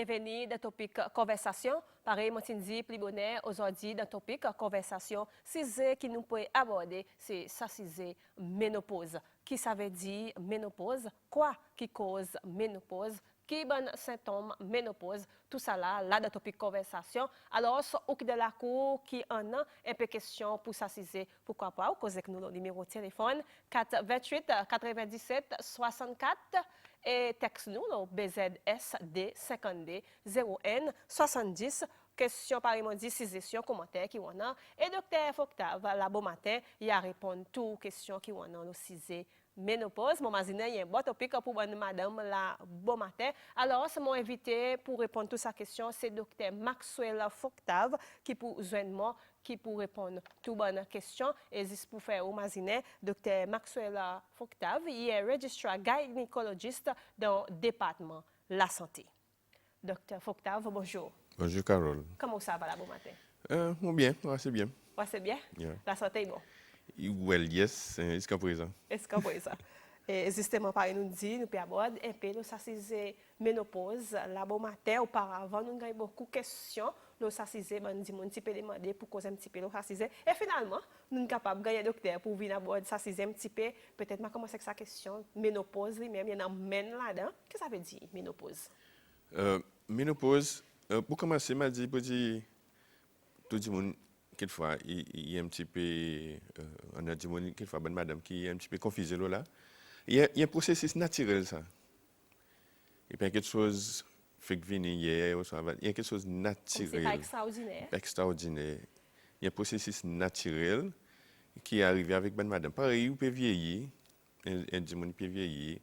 bienvenue dans le topic conversation. Pareil, moi, dit plus bonheur aujourd'hui dans le topic conversation. Sujet qui nous peut aborder, c'est ça, c'est ménopause. Qui ça veut dire ménopause? Quoi qui cause ménopause? Qui bon symptôme ménopause? Tout ça là dans le topic conversation. Alors, au qui de la cour, qui en a un peu question pour ça, c'est pourquoi pas, ou cause avec nous le numéro de téléphone 428 97 64. Et texte nous, BZSD 52 0N 70. Question par email, décision, commentaire qui on a. Et docteur Foctave, là, bon matin, il a répondu toutes questions qui on a le 6 ménopause. Mon mazine, il y a un bon topic pour madame la bon matin. Alors, c'est mon invité pour répondre à toutes ces questions, c'est docteur Maxwell Foctave qui pour joindre moi, qui pour répondre à toutes bonnes questions. Et juste pour faire au mazine, docteur Maxwell Foctave, il est registrar gynécologiste dans le département de la santé. Docteur Foctave, bonjour. Bonjour Carole. Comment ça va là bon matin? Bien, c'est bien. Ouais, c'est bien? Yeah. La santé est bon? Well, yes, jusqu'à présent. Est-ce qu'on peut ça? Et justement, par nous dit, nous pouvons aborder un peu, nous ça c'est ménopause. Là, bon matin, auparavant, nous avons beaucoup de questions. Nous ça c'est, nous dit, mon petit peu demander pour causer un petit peu, nous ça c'est. Et finalement, nous sommes capables de gagner docteur pour venir aborder ça c'est un petit peu. Peut-être, moi, commencer avec sa question. Ménopause, lui-même, il y en a men là-dedans. Qu'est-ce que ça veut dire, ménopause? Ménopause, pour commencer, m'a dit, pour dire, tout le monde, quelquefois, il y a un petit peu, on a dit, quelquefois, bonne madame, qui est un petit peu confusée là. Il y a un processus naturel, ça. Et puis, il y a quelque chose, fait que venir hier, il y a quelque chose de naturel. C'est pas extraordinaire. Extraordinaire. Il y a un processus naturel qui est arrivé avec bonne madame. Pareil, vous pouvez vieillir, un démon peut vieillir,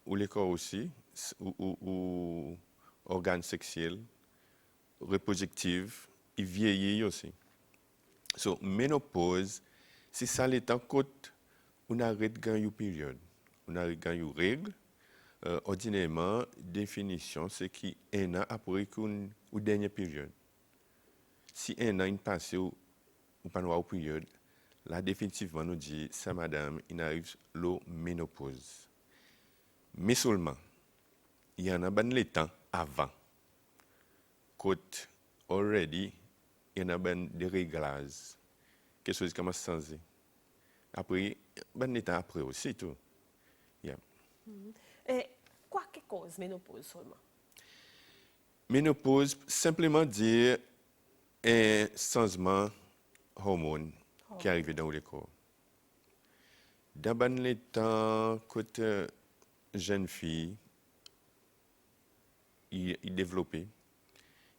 ou les corps aussi, ou organes sexuels, reproductifs, ils vieillissent aussi. So, ménopause, c'est ça le temps quand on arrête de gagner une période. On arrête de gagner une règle. Ordinairement, définition, c'est qu'un an après une dernière période. Si un an est passé ou pas une période, là, définitivement, nous dit, ça, madame, il arrive la ménopause. Mais seulement, il y en a le temps avant. Quand, already, il y en a des réglages. Quelque chose qui commence à changer. Après, le temps après aussi, tout. Yeah. Et quoi que cause ménopause seulement? Ménopause, simplement dire un changement hormone qui arrive dans le corps. Dans le temps, quand jeune fille, il développe,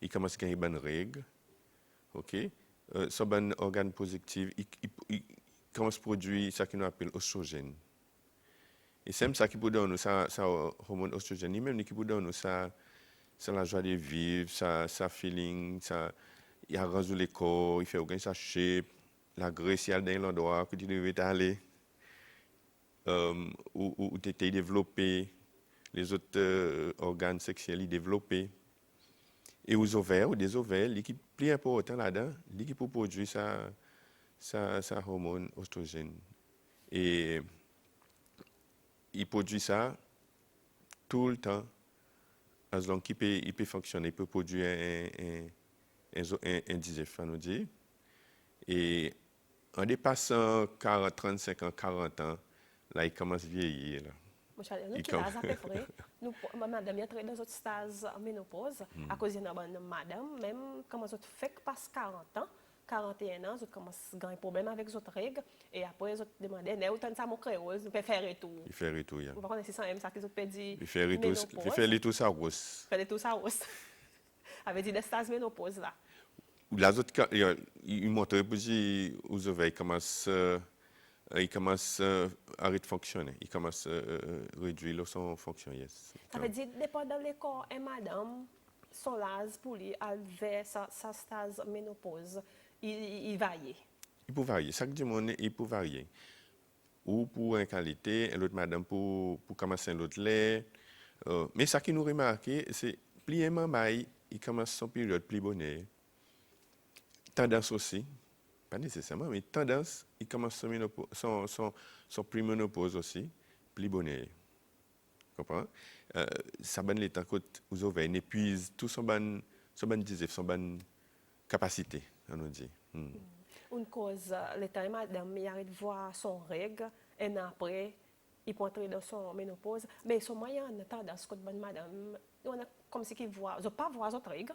il commence à gagner une règle, ok? Son organe positif, il commence à produire ce qu'on appelle oestrogène. Et c'est ça qui peut donner ça hormone oestrogène, même qui peut donner ça la joie de vivre, ça feeling, ça il arrange le corps, il fait organiser sa shape, la graisse il y a dans l'endroit que tu devais aller, où tu étais développé, les autres organes sexuels ils développés. Et aux ovaires, ou des ovaires, qui plus important là-dedans, qui peut produire sa hormone oestrogène. Et il produit ça tout le temps, as long qu'il peut fonctionner, il peut produire un DISF, on nous dit. Et en dépassant 35 ans, 40 ans, là, il commence à vieillir. Là. Nous qui à peu près, nous, madame, il y a dans d'autres stages en ménopause, à cause de madame, même quand vous faites passe 40 ans, 41 ans, vous commencez à gagner problème avec les autres règles, et après, vous demandez, n'est-ce pas ça mon créole, vous pouvez faire retour. Il fait retour, vous ne connaissez ça même, ça qu'ils ont dit. Il fait retour, ça rousse. Il fait retour, ça rousse. Avait dit des stages ménopause là. Les autres, il montre que les ovaires commencent à arrêter de fonctionner. Ils commencent à réduire son fonction. Yes. Ça veut dire, dépendant de l'école, et madame, son âge pour lui, vers sa stage ménopause, il varie. Il peut varier. Chaque monde, il peut varier. Ou pour une qualité, l'autre madame pour commencer l'autre lait. Mais ce qui nous remarque, c'est plus un maman, il commence son période plus bonne. Tendance aussi, pas nécessairement, mais tendance, il commence son préménopause aussi, plus bonne. comprends? Ça ben l'état que vous avez épuise tout son ban disif, son ban capacité, on nous dit. Une cause, le temps, madame, il arrête de voir son règle, et après, il peut entrer dans son ménopause. Mais son moyen de tendance, que madame, on a comme si qu'il voit, je pas voir son règle.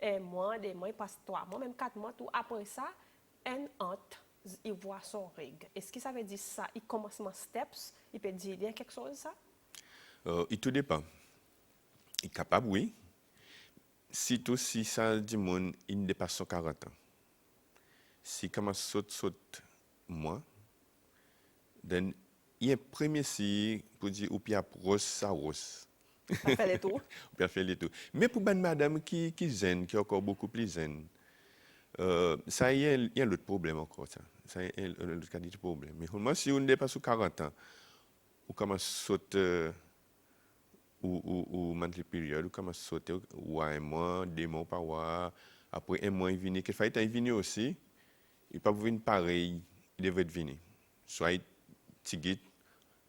Et moi, des mois, il passe 3 mois, même 4 mois, tout après ça, un entre, il voit son règle. Est-ce que ça veut dire ça? Il commence mon steps, il peut dire, il y a quelque chose, ça? Il tout dépend. Il est capable, oui. Surtout si ça dit monde, il dépasse 40 ans. Si commence saute moi, then il y a un premier signe pour dire ou bien approche ça rose. Ça fait les tours. Ou bien faire les tout. Mais pour une madame qui zen, qui est encore beaucoup plus zen, ça il y a l'autre problème encore ça. Ça il y a l'autre qualité de problème. Mais moi si on dépasse 40 ans, ou commence sauter ou monthly period, ou commence sauter ou un mois, 2 mois par mois, après un mois il vient, qu'il faut il vient aussi. Il peut venir pareil, il devrait venir. Soit petit,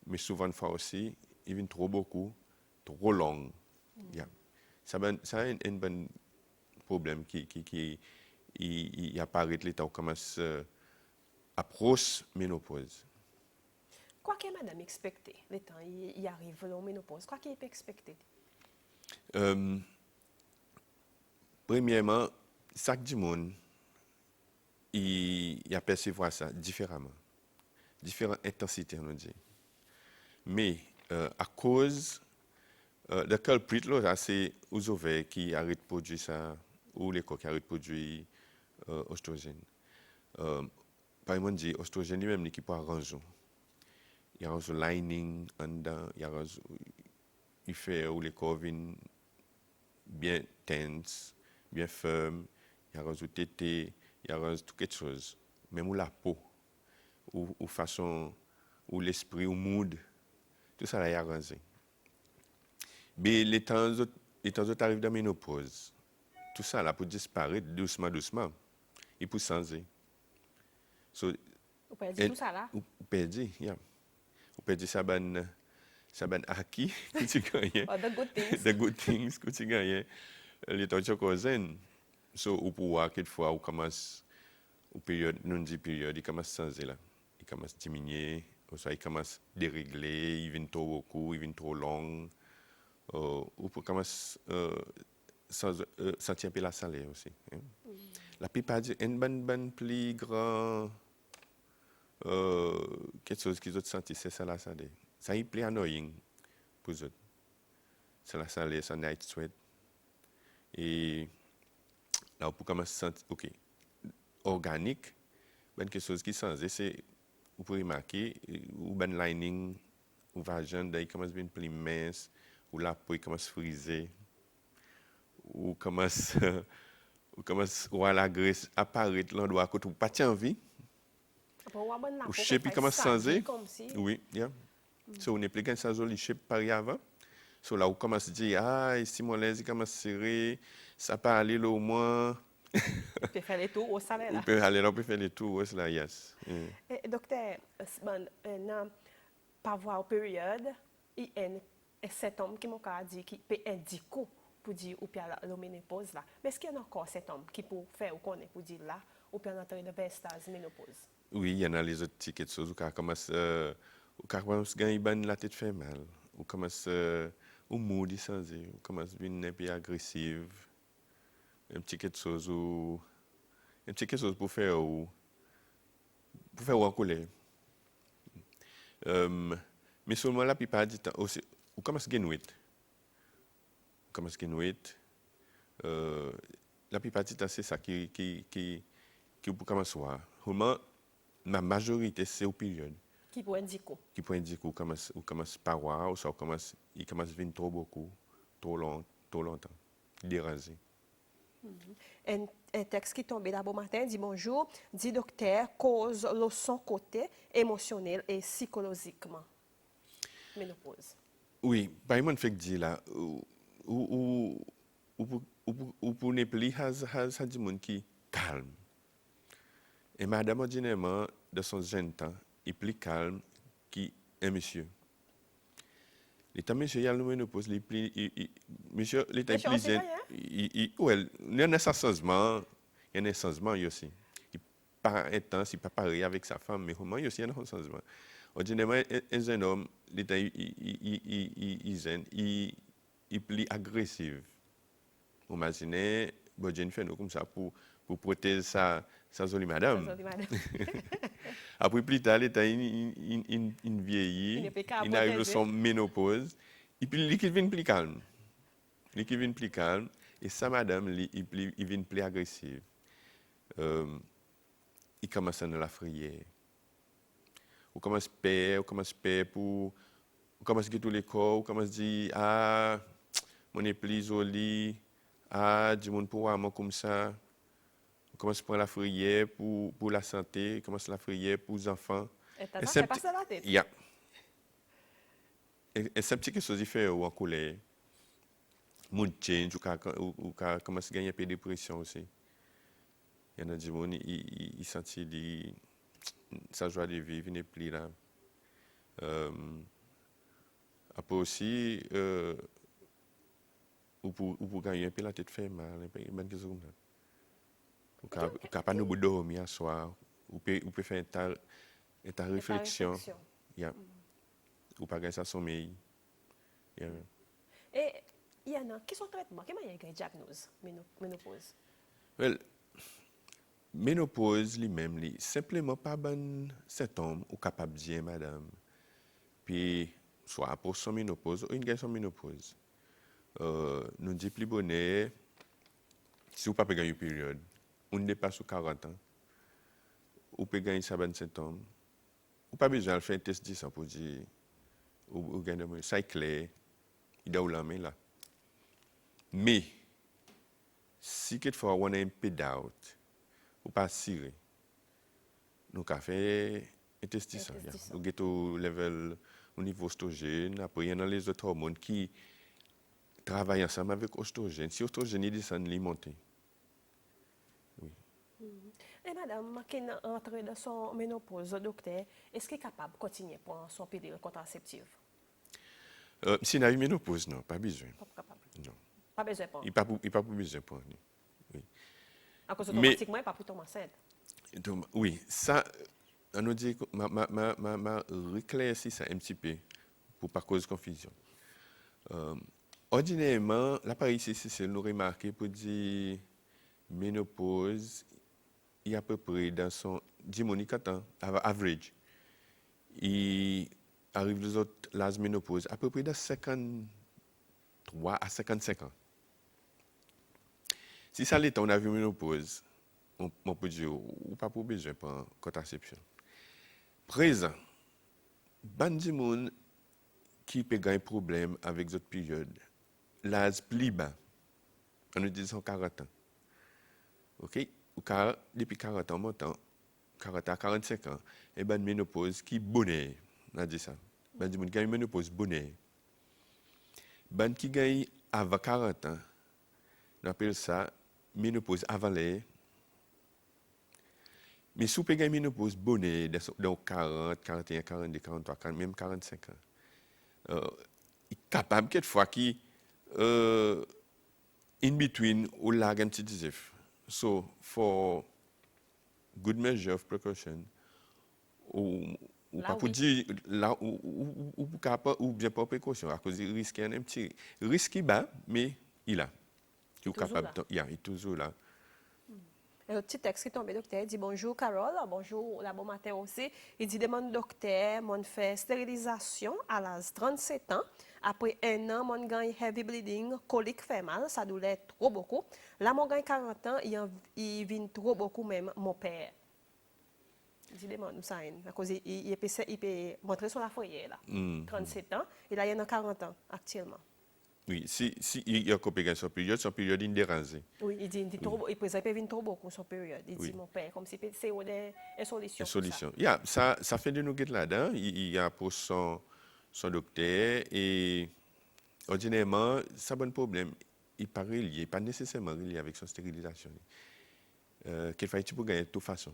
mais souvent fois aussi, il vient trop beaucoup, trop long. Yeah. Ça a un bon problème qui apparaît l'état où commence approche ménopause. Quoi que madame expecte, le temps, il arrive à la ménopause, quoi qu'il peut expecter? Premièrement, chaque monde il aperçoit ça différemment. Différentes intensités, on dit. Mais à cause le culprit, là, c'est les ovaires qui arrêtent de produire ça, ou les corps qui arrêtent de produire oestrogène. Par exemple, on dit oestrogène lui-même qui peut arranger. Il arrange le lining, il fait où les corps viennent bien tense, bien ferme, il arrange le tété, il arrange tout quelque chose. Même la peau, ou façon, ou l'esprit, ou mood, tout ça là, il arrangé. Mais les temps autres arrivent dans la ménopause. Tout ça là pour disparaître doucement. Il peut changer. So, Vous pouvez dire tout ça là? Ou perdre, yeah. Ou perdre ça ban acquis que tu gagnes. Oh, the good things. The good things que tu gagnes. Les temps chocozen. So ou pour voir quelquefois ou commence ou période non dit période il commence à changer là. Il commence à diminuer, ou soit il commence à dérégler, il vient trop beaucoup, il vient trop long. Ou pour commencer sentir un peu la salaire aussi. Hein. La plupart du un ban plus grand quelque chose qu'ils ont senti c'est ça la salaire. Ça est plus annoying pour eux. C'est la salaire, c'est night sweat. Et là pour commencer à sentir OK. Organique, ben quelque chose qui change c'est vous pouvez remarquer ou ben lining ou vagin il commence à bien plus mince ou la peau commence à friser ou commence ou à la graisse apparaître l'endroit où tu pas envie ou shape commence à changer oui yeah. So on n'est plus gain sa jolie shape par avant so là on commence à dire si mon lèvre commence à serrer ça peut aller là au moins on peut faire les tours au salaire là. On peut aller là, on peut faire les tours, là, yes. Docteur, par voir période, il y a un cet homme qui m'a dit qui peut indiquer pour dire ou bien la ménopause là. Mais est-ce qu'il y a encore cet homme qui peut faire ou connaît pour dire là ou bien entrer dans le stade ménopause? Oui, il y en a les autres petites choses où on commence à gagner la tête fait mal, ou commence au mood il changer, ou commence à devenir un peu agressive. Un petit quelque chose ou un petit quelque chose pour faire ou en colère. Mais seulement la plupart du temps aussi ou commence à gagner weight. Commence à gagner weight. La plupart du temps c'est ça qui peut commencer à voir. Ma majorité c'est au période. Qui peut indiquer. Qui peut indiquer ou commence par voir ou ça il commence à venir trop beaucoup, trop longtemps, déranger. Un texte qui tombé d'abord matin dit bonjour, dit docteur, cause le son côté émotionnel et psychologiquement. Ménopause. Oui, par exemple, fait dire là, ou pour ne plus has du monde qui calme. Et madame ordinairement de son jeune temps, est plus calme qu'un monsieur. L'état monsieur, il y a le ménopause, monsieur, l'état est Monsieur plus aussi, rien? ouais, il y a un changement, il y a un changement aussi. Il pas intense, il pas pareil avec sa femme, mais comment il y a aussi un changement. Ordinairement, un jeune homme, l'état il plus agressif. Vous imaginez, bon, Jennifer, nous comme ça pour protéger sa jolie Ça, madame. ça dit, madame. Après, plus tard, l'état il Il n'est vieillit, plus qu'à il arrive à protéger. son ménopause, et puis il devient plus calme. Il devient plus calme, et sa madame, il devient plus agressive. Euh, il commence à la frier. On commence à payer pour. On commence à quitter tous les corps, on commence à dire, ah, mon est plus joli, ah, du monde pour moi comme ça. On commence à prendre la frière pour la santé, on commence à la frière pour les enfants. Et Et ça c'est un fait petit, passer la tête. yeah. Et c'est un petit quelque chose qui fait ou en colère. Mood change, ou commence à gagner un peu de dépression aussi. Il y en a des gens qui sentent sa joie de vivre n'est plus là. Euh, Après aussi, ou pour gagner un peu la tête fait mal, un peu bonne chose comme ça. Ou pas nous dormir à soir, ou peut faire ta Et ta réflexion, réflexion. yeah. Ou pas gagner sa sommeil. Yeah. Et il y en a qui sont traitements. Comment il y a une diagnose ménopause? Well, ménopause lui-même, simplement pas bon symptôme ou capable de dire madame. Puis, soit pour son ménopause ou une gagne son ménopause. Nous dit plus bonnet, si vous ne pouvez pas gagner une période, on dépasse 40 ans, vous pouvez gagner ça bon symptôme. Vous pas besoin de faire un test de sang pour dire, ou gagner ça est clair, il doit la main là. Mais, si quelquefois on a un peu doubt, ou pas assuré, nous avons fait un test de sang. Nous avons au level, au niveau oestrogène, après il y en a les autres hormones qui travaillent ensemble avec oestrogène. Si oestrogène descend, il monte. Oui. Et madame, qui est entrée dans son ménopause, le docteur, est-ce qu'il est capable de continuer pour son pilule contraceptive? Si on a une ménopause, non, pas besoin. Pas capable. Non. Pas besoin de prendre. Il n'y a pas besoin de prendre. Oui. À cause Mais, automatiquement, il pas pour tomber enceinte. donc, oui, ça, on nous dit, ma réclairci ça un petit peu pour pas cause de confusion. Ordinairement, l'appareil CCC nous remarqué pour dire ménopause, il y a à peu près dans son 10 ans, average. Il arrive les autres, l'âge ménopause, à peu près de 53 à 55 ans. Si ça l'est, on a vu ménopause, on peut dire, ou pas pour besoin de contraception. Présent, bandi moun qui peut gagner problème avec cette période, l'âge plus bas, on nous dit 40 ans. OK? Depuis 40 ans, montant, 40 à 45 ans, et ben ménopause qui bonheur, on a dit ça. Ben di moun gagne ménopause bonheur. Ben qui gagne avant 40 ans, on appelle ça ménopause avant l'air. Mais si vous pouvez gagner ménopause bonheur dans 40, 41, 42, 43, même 45 ans, il est capable quelquefois qui in between ou lag un petit disif. So for good measure of precaution, ou Là, pas pour oui. dire là ou bien pas précaution à cause du risque, il y a un petit risque bas, mais il a. Il est Toujours capable, là. il est toujours là. Et le petit texte qui tombe, docteur, il dit bonjour Carole, bonjour, la bon matin aussi. Il dit demande docteur, mon fait stérilisation à l'âge 37 ans. Après un an, mon gagne heavy bleeding, colique fait mal, ça doulait trop beaucoup. Là, mon gagne 40 ans, il vient trop beaucoup même mon père. Il dit demande ça, à cause il peut montrer sur la foyer là. 37 ans, et là il y en a 40 ans actuellement. Oui, si il y a coupé son période indérangée. Oui, il dit trop, il présente vient trop beaucoup sur période. Il dit mon père comme si c'est une solution. Une solution. Yeah, ça fait de nous guetter là-dedans. Il y a pour son docteur et ordinairement, ça bon problème. Il pas relié, pas nécessairement relié avec son stérilisation. Qu'il faut pour gagner de toute façon.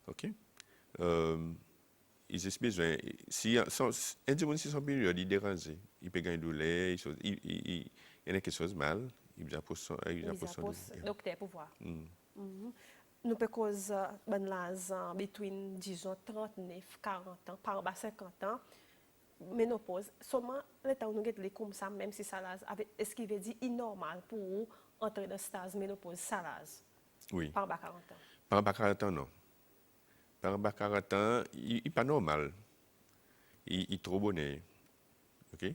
OK? ils ont besoin, si un dimanche, si son période, il dérange, il peut gagner douleur, il y a quelque chose de mal, il vient pour son docteur pour voir. Nous peut cause ben l'âge between disons 39 40 ans par bas 50 ans ménopause seulement le temps nous get comme ça même si ça l'âge avec est-ce qu'il veut dire normal pour entrer dans stade ménopause ça l'âge Oui. par bas 40 ans. Par bas 40 ans, non. Par bas 40 ans, il n'est pas normal. Il est trop bonnet. OK?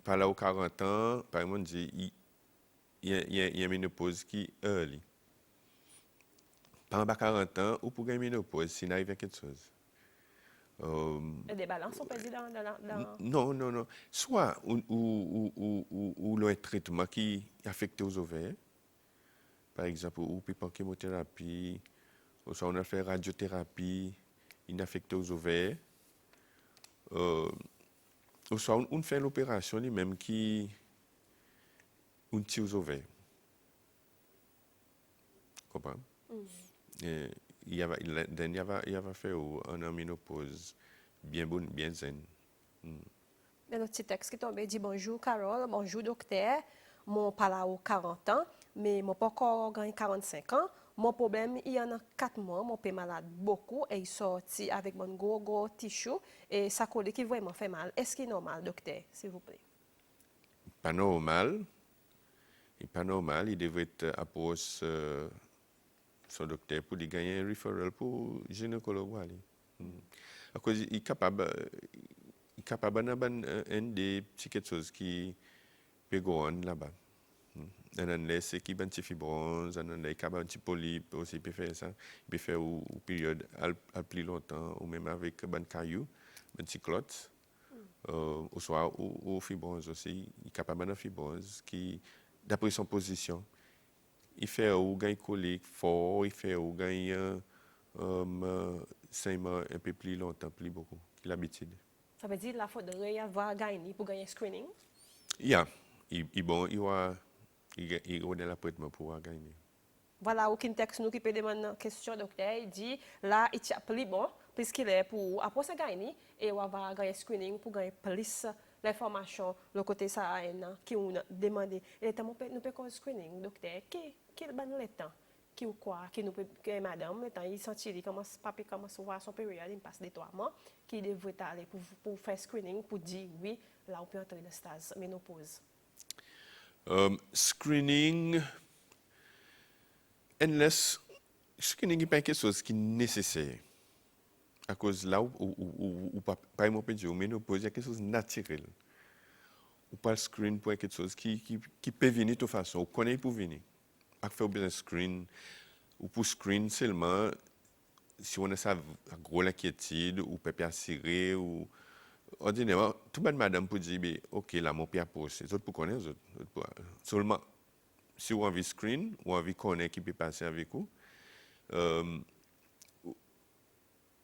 Par là aux 40 ans, par exemple, il y a une ménopause qui est early. Par bas 40 ans, ou pour gagner une ménopause, s'il arrive à quelque chose. Et des balances sont perdues dans... Non. Soit ou un traitement qui affecte aux ovaires, par exemple, ou puis par chimiothérapie, ou soit on a fait radiothérapie, il affecte aux ovaires, ou soit on fait l'opération lui-même qui on tire aux ovaires. Comprends? Et il y avait fait une ménopause bien bonne, bien zen. Dans notre petit texte qui tombe dit bonjour Carole, bonjour docteur, mon pas là aux 40 ans, mais mon pas encore gagné 45 ans. Mon problème, il y en a 4 mois, mon père malade beaucoup et il sorti avec mon gros tissu et ça colle qui vraiment fait mal. Est-ce qu'il est normal, docteur, s'il vous plaît? Pas normal. Il n'est pas normal. Il devrait être approche son docteur pour lui gagner un referral pour gynécologue. À cause il est capable d'avoir des petites choses qui peuvent go on là-bas. On a laissé qui banti fibrose, on a les capable petit polype aussi peut faire ça. Il peut faire une période à plus longtemps ou même avec ban caillou, ban petit clotte. Ou soit ou fibrose aussi, il est capable de fibrose qui d'après son position, il fait ou gagne colique fort, il fait ou gagne saignement un peu plus longtemps, plus beaucoup, que l'habitude. Ça veut dire qu'il faudrait avoir gagné pour gagner screening? Yeah, il va donner l'apprêtement pour gagner. Voilà, aucun texte nous qui peut demander une question, docteur. Il dit, là, il est plus bon, puisqu'il est pour après ça gagner, et on va gagner screening pour gagner plus l'information, le côté ça, qui on demandé. Et nous peut screening, docteur, qui est le temps? Qui ou quoi? Qui nous peut, que madame, le temps, il sentit, il commence, papi commence à voir son période, il passe des 3 mois, qui devrait aller pour faire screening, pour dire, oui, là, on peut entrer dans le stade ménopause. Screening, unless screening n'est pas quelque chose qui est nécessaire. À cause là où par exemple, dire, ménopause, il y a quelque chose de naturel. Ou pas screen pour quelque chose qui peut venir de toute façon, ou connaît pour venir. Pas faire besoin de screen, ou pour screen seulement, si on a ça gros inquiétude, ou peut assurer, ou ordinairement, tout le monde madame pour dire, ok, là, mon pied a posé. Les autres pour connaître, les autres. Seulement, si vous avez envie de screen, ou envie de connaître qui peut passer avec vous,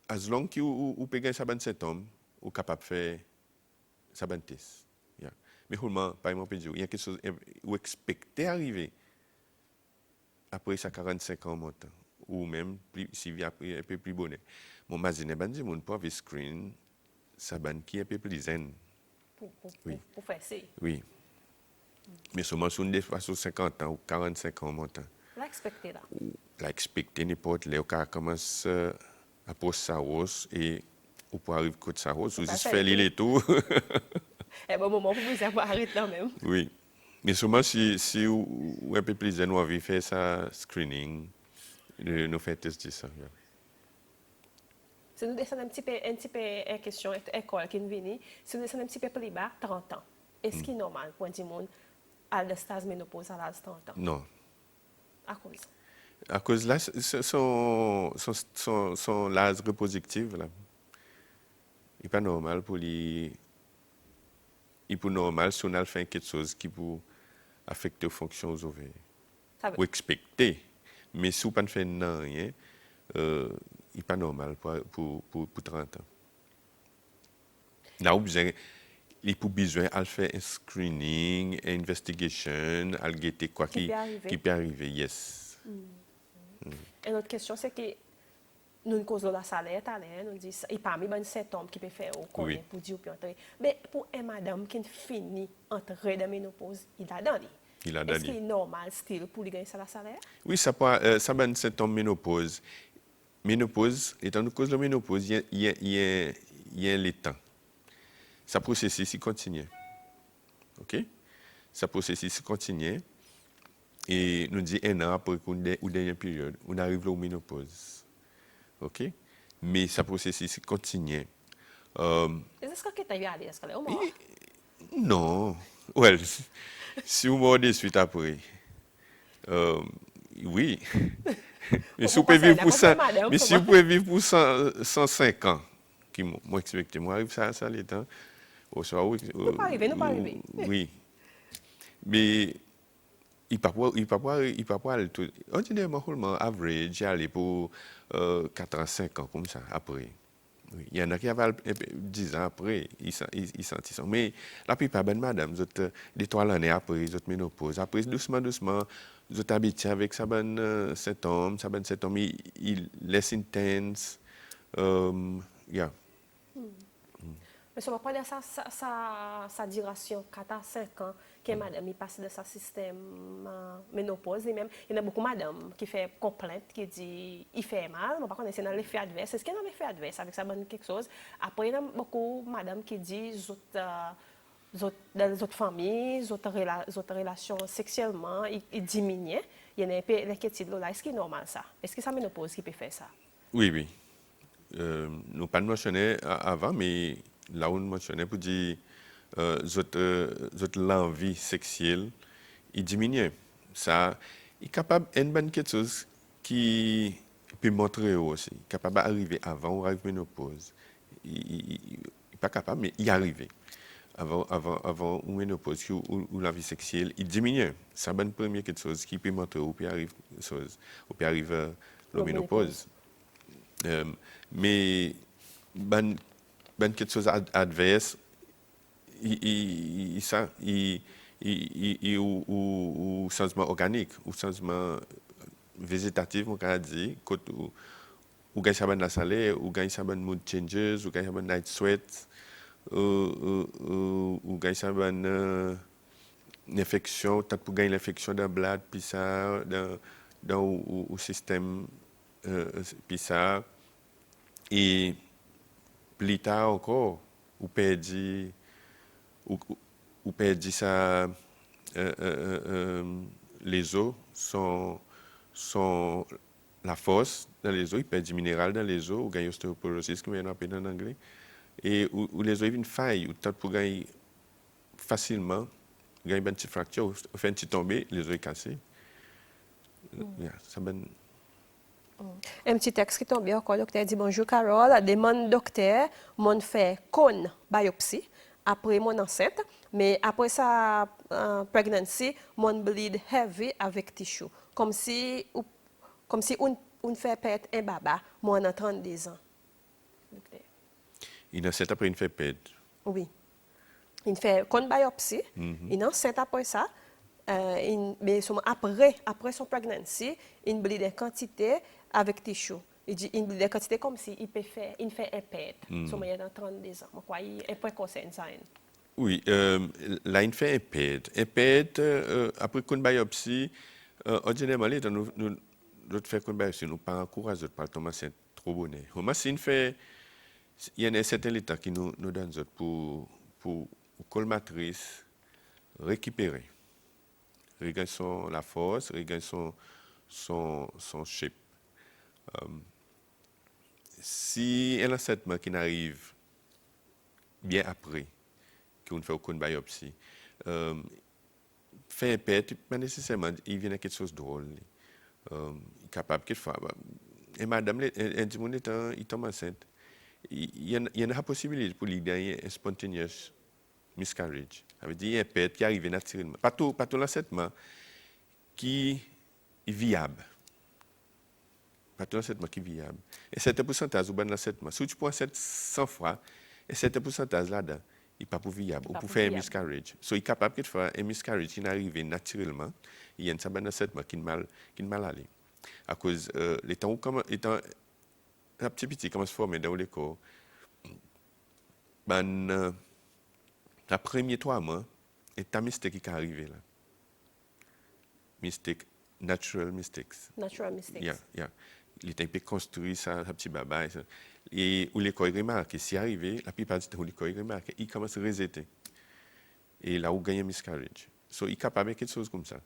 as long que vous pouvez gagner ça symptômes, vous êtes capable de faire ça test. Yeah. Mais par exemple, il y a quelque chose vous expectez arriver après ça 45 ans montant, ou même si vous avez un peu plus bonnet. Mon mazine bandi mon pas avec screen ça qui est un peu plus zen. Pour faire ça. Oui. Mais seulement sur des fois sur 50 ans ou 45 ans montant. L'expecté là. L'expecté n'importe là où commence à poser sa hausse et ou pour arriver côté sa hausse, ou juste faire l'île et tout. Et bon moment pour vous arrêter quand même. Oui. Mais seulement si ou un peu plus zen, nous avons fait ça screening, nous fait tester ça. Yeah. Si nous descendons un petit peu en question école qui nous vient, si nous descendons un petit peu plus bas, 30 ans, est-ce qu'il est normal pour un petit monde à la stase ménopause à l'âge de 30 ans? Non. À cause? À cause là, son l'âge reproductif, là, il n'est pas normal pour lui. Il est normal si on a fait quelque chose qui peut affecter les fonctions aux ovaires. Ou expecter. Mais si on ne fait rien, il n'est pas normal pour 30 ans. Là, il a besoin de faire un screening, une investigation, à guetter quoi qui peut arriver. Yes. Et notre question, c'est que nous causons la salaire, nous dit il parmi les symptômes qui peut faire au Oui. pour dire puis entrer. Mais pour une madame qui finit entrer dans la ménopause, il a dans lui. Il a Est-ce donné. qu'il est normal style pour lui gagner ça la salaire? Oui, ça va un symptôme ménopause. Ménopause, étant une cause de ménopause, il y a le temps. Ça processus il continue. OK? Ça processus il continue. Et nous dit un an après qu'on ou dernière période, on arrive là au ménopause. OK? Mais ça processus il continue. Est-ce que tu as allé? Est-ce que tu Et- non. Well, si vous mordez suite après, euh, oui. Mais si vous pouvez vivre pour ça, mais si vous pouvez vivre pour 105 ans, qui moi expecte, moi arrive ça les temps, au soir, oui, Nous pas arriver, nous pas arriver. oui. Mais il pas pas tout. Ordinairement, average, j'allais pour 4 ans, 5 ans comme ça après. Oui. Il y en a qui avaient 10 ans après, ils sentent ça. Mais la plupart de madame, des 3 années après, ils ont ménopause. Après, doucement, ils ont habitué avec ça, symptômes, ils laissent intense. Yeah. Mais ça va pas dire sa duration, 4 à 5 ans, que madame il passe de sa système ménopause. Et même, il y a beaucoup de madame qui fait complainte, qui dit il fait mal, mais par contre, c'est dans l'effet adverse. Est-ce qu'il y a un effet adverse avec ça, bonne quelque chose? Après, il y a beaucoup de madame qui disent dans les autres familles, les autres relations sexuellement, ils diminuent. Il y a un peu l'inquiétude là. Est-ce que c'est normal ça? Est-ce que c'est la ménopause qui peut faire ça? Oui, oui. Nous pas mentionné avant, mais là où nous mentionnait pour dire l'envie sexuelle, il diminue. Ça, il est capable une bonne quelque chose qui peut montrer aussi, capable d'arriver avant ou arriver ménopause. Il n'est pas capable, mais il arrive. Avant une ménopause ou la vie sexuelle, il diminue. C'est la première quelque chose qui peut montrer ou peut arriver la ménopause. Mais ben quelque chose adverse ou changement organique ou changement végétatif on peut dire quand ou gagne ça la salaire ou gagne ça mood changes ou gagne ça night sweat ou gagne ça une infection peut-être pour gagner l'infection d'un blade puis ça dans au système puis ça et plus tard encore, ou perdit ça, les os sont la force dans les os, il perd du minéral dans les os, ou gagne ostéoporosis, comme on appelle en anglais, et où les os ils viennent faillir, ou peut-être pour gagner facilement, gagner une petite fracture, ou faire une petite tombée, les os cassés. Yeah, ça ben, Un petit texte qui tombe bien encore, le docteur dit bonjour Carole, demande docteur, mon fait con biopsie après mon enceinte, mais après sa pregnancy, mon bleed heavy avec tissue, comme si on fait perdre un baba, moi en 32 ans. Docteur. il a cette après une fait perdre. Oui. Il fait con biopsie, il est enceinte après ça, mais après son pregnancy, il bleed en quantité avec tissue. Il dit une bleed en quantité comme si il fait un pet. So, il a 32 ans. Moi, il est précoce ça. Oui, là, il fait un PET. Un PET, après une biopsie, ordinairement, nous faisons une biopsie, nous pas encourager pas tomber enceinte trop bonnet. Il y a un certain état qui nous donne pour colmatrice récupérer. Regagner la force, regagner son shape. Si un enseignement qui n'arrive bien après, qu'on fait aucune biopsie, fait un PET, pas nécessairement, il vient à quelque chose de drôle. Capable quelquefois. Et madame, elle dit, il tombe enceinte. Il y a une possibilité pour lui gagner un spontaneous miscarriage. Ça veut dire qu'il y a un PET qui arrive naturellement. Pas tout l'enseignement qui est viable. Pas tout l'enseignement qui est viable. Et certain pourcentage, ou bien l'enseignement. Si tu prends 100 fois, et certain pourcentage là-dedans, il n'est pas pour viable, ou pour faire un miscarriage. Donc, il est capable de faire un miscarriage qui n'arrive naturellement. Il y a un enseignement qui est mal allé. À cause, étant un petit commence à former dans l'école, ben, les premiers 3 mois, et ta mistake qui est arrivée là. Mistake, natural mistakes. Natural mistakes. Yeah. Il était construit ça, un petit baba. Et où l'école remarque, si arrivé, la plupart du temps, où l'école remarque, il commence à rejeter. Et là, où gagne un miscarriage. So, il est capable de quelque chose comme ça.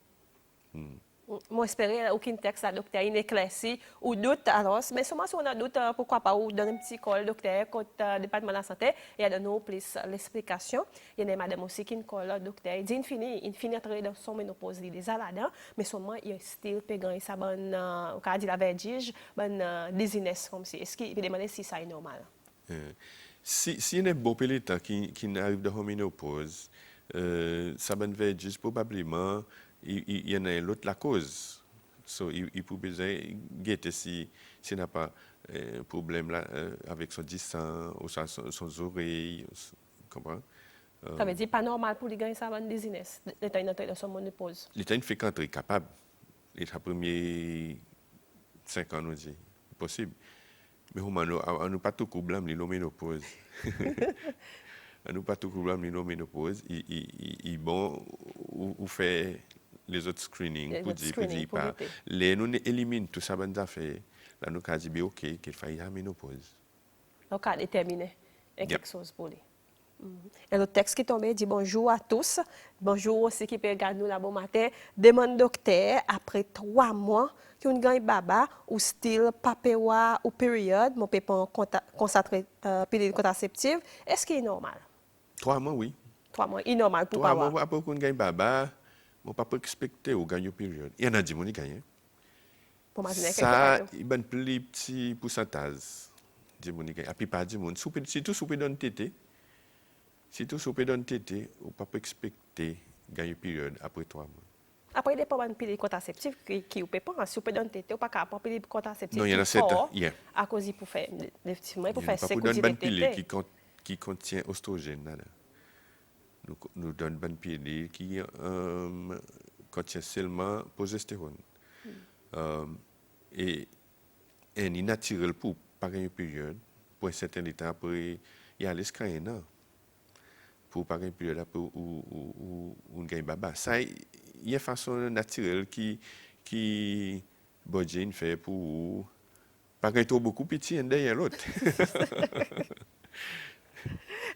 Moi, j'espérais aucun texte à docteur inéclairci ou doute alors, mais seulement si on a doute, pourquoi pas, ou donner un petit call docteur, côté département de la santé, et à donner plus l'explication. Il y a une madame aussi qui call docteur, il dit il finit entrer dans son ménopause, il est déjà là-dedans, mais seulement il y a still payant sa bonne, au cas de la vertige, bonne dizziness comme si. Est-ce qu'il veut demander si ça est normal? Si y a un beau péloton qui arrive dans la ménopause, ça va vertige probablement, il y en a l'autre la cause. So, il peut besoin guetter si n'a pas un problème là, avec son sang ou son oreille, comprends? Ça veut dire pas normal pour les gagner sa bonne dizziness, l'état dans son ménopause. L'état une fréquenterie capable. Les premiers 5 ans, nous dit, possible. Mais on n'a pas tout blâmer les ménopause. On n'a pas tout blâmer les ménopause. Il bon ou fait les autres screenings pour dire pas. Les nous éliminent tout ça bonne affaire. Là nous avons dit OK qu'il faille la ménopause. Donc à déterminer quelque chose pour lui. Et le texte qui tombait dit bonjour à tous. Bonjour aussi qui peut regarder nous là bon matin. Demande docteur après 3 mois qui ont gagné baba ou style papewa ou période mon peut pas consacrer pilule contraceptive. Est-ce qu'il est normal? 3 mois oui. 3 mois, il est normal pour 3 pas. mois après qu'on gagne baba, mon pas expecter ou gagner période. Il y en a dit mon gagne. Ça il ben plus petit pourcentage. Dit mon gagne. Puis pas dit mon surtout souper dans tété. Si tout souper dans tété, on pas expecter gagner période après 3 mois. Après, il y a pas de pilule contraceptive qui ne peut pas souper dans tété ou pas capable pilule contraceptive. Non, il y en a 7 à cause pour faire effectivement pour faire sécurité tété. Pilule qui contient oestrogène là. Nous donne bonne pilule qui contient seulement progestérone. Et est naturel pour pas gagner période pour un certain temps après il y a l'escroquerie pour pas gagner période après ou gagne baba. Ça il y a une façon naturelle qui Bodjine fait pour pas gagner trop beaucoup petit derrière l'autre.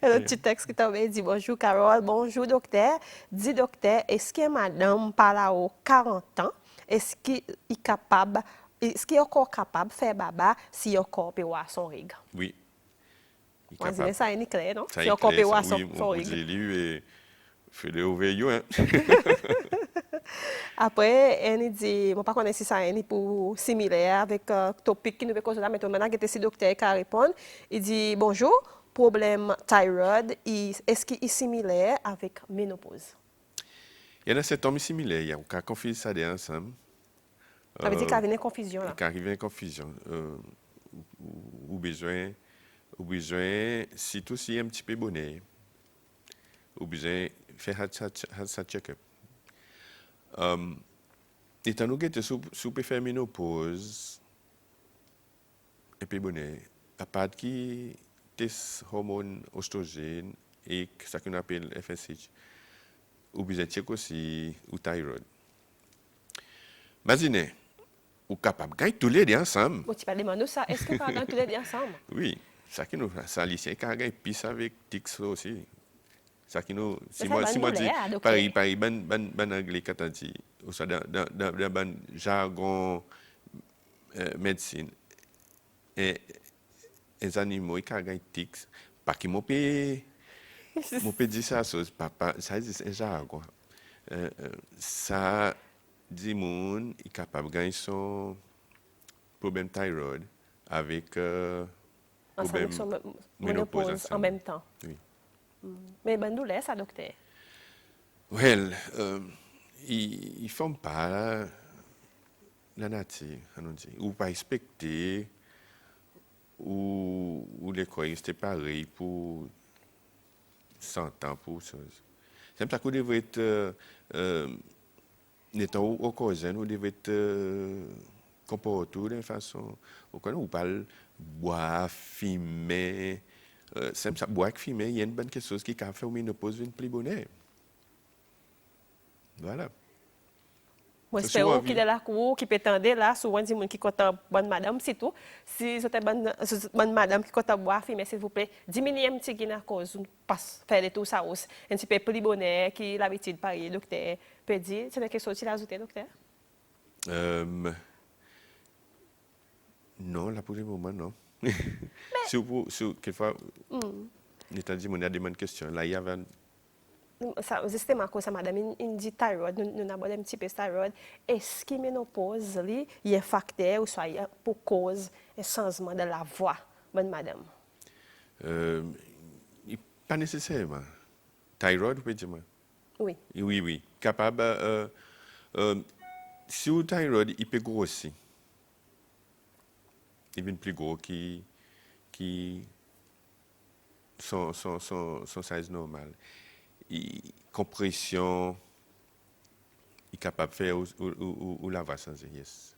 Le petit texte qui t'avait dit bonjour Carole, bonjour docteur. Dis docteur, est-ce que madame par là aux 40 ans, est-ce qu'il est capable, est-ce qu'il est encore capable de faire baba si il encore peut voir son règle? Oui. On dirait ça est clair, non? Si encore peut voir son règle. Oui, lui fait le overview hein. Après, elle dit, je ne sais pas si ça est pour similaire avec le topic qui nous veut causer là, mais maintenant que c'est docteur qui répond, il dit bonjour. Problème thyroïde, est-ce qu'il est similaire avec ménopause? Il y en a cet homme similaire, il y a un cas confus ça ensemble. Ça veut dire qu'il y a une confusion là. Il y a une confusion. Ou besoin, si un petit peu bonnet, ou besoin faire un check-up. Étant donné que si vous faire ménopause, et puis bonnet, à part qui test hormone oestrogène et ce qu'on appelle FSH. Ou bien check aussi ou thyroïde. Imaginez, ou capable de gagner tous les deux ensemble. Tu peux demander ça, est-ce qu'on peut gagner tous les deux ensemble? Oui, ça qui nous ça lycée qui a gagné plus avec Tix aussi. Ça qui nous si moi dis Paris ban anglais quand on dit ou ça dans ban jargon médecine et les animaux qui gagnent tics, pas qui m'ont payé dire ça, papa, ça c'est un jargon. Ça dit moun est capable de gagner son problème thyroïde avec problème ménopause en même temps. Oui. Mais ben nous laisse ça docteur. Well, ils font pas la nature, on dit, ou pas respecter ou les croyances étaient pareilles pour 100 ans pour ça. C'est ça qu'on devrait être, n'étant au cause, on devrait être comporte de façon, ou parle boire, fumer, c'est ça, boire, fumer, il y a une bonne chose qui a fait une ménopause une plus bonne. Voilà. Moi, C'est j'espère souvent qu'il vu. est là, qui peut tendre là, souvent, dit qui compte bonne madame, c'est tout. Si vous êtes bonne madame qui compte boire, mais s'il vous plaît, diminuez un petit peu à cause, passe, faire tout ça aussi. Un petit peu plus bonnet, qui l'habitude, pareil, docteur, peut dire, c'est quelque chose qui l'a ajouté, docteur? Euh, non, là pour le moment, non. Si quelquefois, l'état dit, on a des bonnes questions. Là, il y avait Ça, justement, à cause de madame, il dit thyroïde, nous avons un petit peu de thyroïde. Est-ce que ménopause, il y a un facteur, ou soit pour cause un changement de la voix, bonne madame? euh, pas nécessairement. Thyroid, vous pouvez dire moi. Oui. Oui, oui. Capable, euh, si le thyroid, il peut grossir. Il devient plus gros qui son size normal. Compression, il est capable de faire ou la voix sans yes.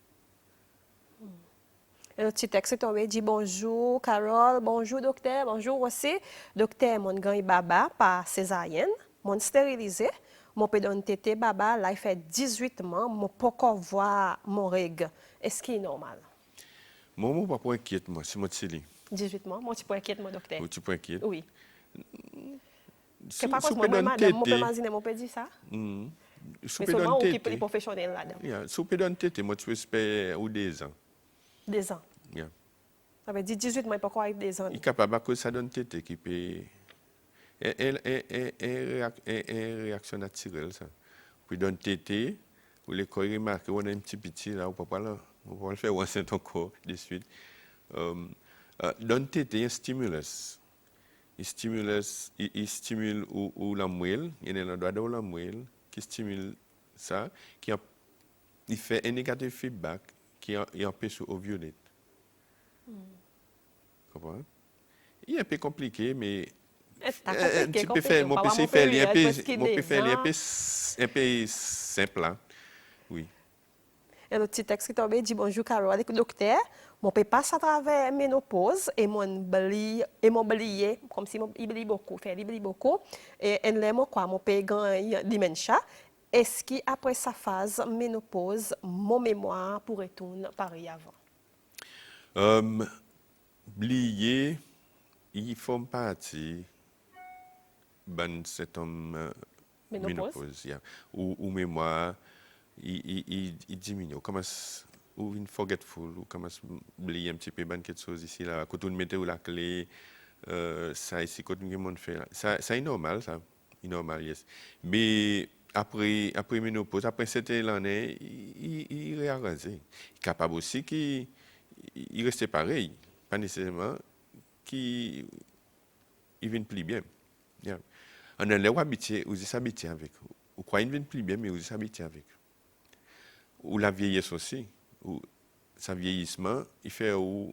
Et le petit texte est tombé, dit bonjour Carole, bonjour docteur, bonjour aussi. Docteur, mon grand baba par césarienne, mon stérilisé, mon pédon tété baba, là il fait 18 mois, mon pas encore voir mon règle. Est-ce qu'il est normal? Moi, je ne suis pas inquiète, moi, c'est mon télé. 18 mois, moi tu peux inquiète mon docteur. Ou tu pas inquiète. Oui. Que Sous par contre, moi, pédon madame, mon peut tété, imaginer, mon peut dire ça. sous Mais pédon seulement ou qui peut les tété, professionnels là-dedans. sous pédon tété, moi, tu peux espérer ou 2 ans. 2 ans. Yeah. Ça veut dire 18 mois, il peut encore avec 2 ans. Il est capable, à cause ça donne tété qui peut. Une réaction naturelle, ça. Puis donne tété, ou les corps remarquent, on a un petit là, on ne peut pas le faire once encore de suite. Donne tété, il y a un stimulus. Il stimule ou la moelle, il y a un endroit dans la moelle qui stimule ça, il fait un négatif feedback qui empêche l'ovulate. Comprends? Il est un peu compliqué, mais C'est un compliqué, petit peu compliqué. fait, On mon peut avoir PC mon fait période, parce un qu'il peu, est un peu simple, hein. Oui. Et le petit texte qui est tombé dit bonjour Carole, docteur, mon père passe à travers ménopause et mon blié, comme si il blie beaucoup, il blie beaucoup. Et elle aime quoi, mon père gagne dementia. Est-ce qu'après sa phase ménopause, mon mémoire pourrait retourner pareil avant? Oublier, il forme partie cet homme Ménopause? ménopause, yeah. Ou mémoire, il diminue. On commence, ou une forgetful, ou commence à oublier un petit peu quelque chose ici, là. Quand on mettait la clé, ça ici, quand tout le monde fait, là. Ça est normal, ça. C'est normal, yes. Mais après ménopause, après cette année, il réarrange. Il est capable aussi qu'il reste pareil. Pas nécessairement qu'il vienne plus bien. Yeah. On a l'air habitué, vous s'habituer avec. Ou quoi, il vient plus bien, mais vous s'habituer avec. Ou la vieillesse aussi. Ou sa vieillissement, il fait ou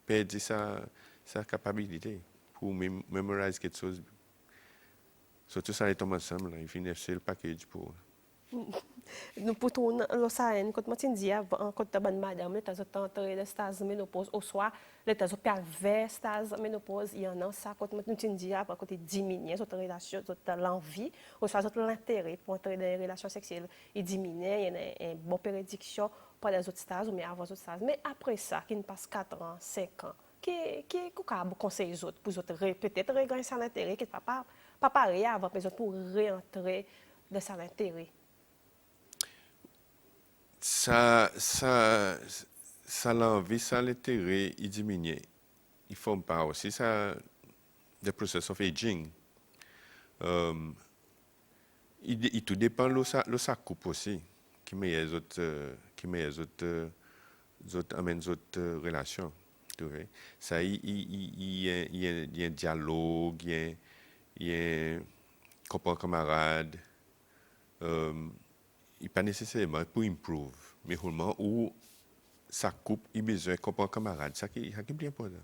perdre sa capacité pour mémoriser quelque chose. Surtout ça, ils tombent ensemble, là. Ils finissent le package pour. Nous pouvons le savoir, quand je dis quand tu as madame, tu as entré dans stade ménopause, ou soit tu as vers stade ménopause, il y en a ça, quand tu dis après, quand tu diminues, tu as l'envie, ou soit tu as l'intérêt pour entrer dans les relations sexuelles, il diminue, il y a une bonne prédiction pour les autres stades, ou avant les autres stades. Mais après ça, qui passe 4 ans, 5 ans, qui conseille les autres, pour peut-être regagner son intérêt, qui ne pas pareil avant, mais pour réentrer dans son intérêt. Ça l'envie, ça l'intérêt, il diminue. Il ne forme pas aussi ça, le process of aging. Il tout dépend de sa coupe aussi, qui met les autres relations. Tu vois. Ça, il y a un dialogue, il y a un copain camarade. Il pas nécessairement pour improve, mais vraiment où sa coupe, il a besoin de copain camarade. Ça qui est bien important.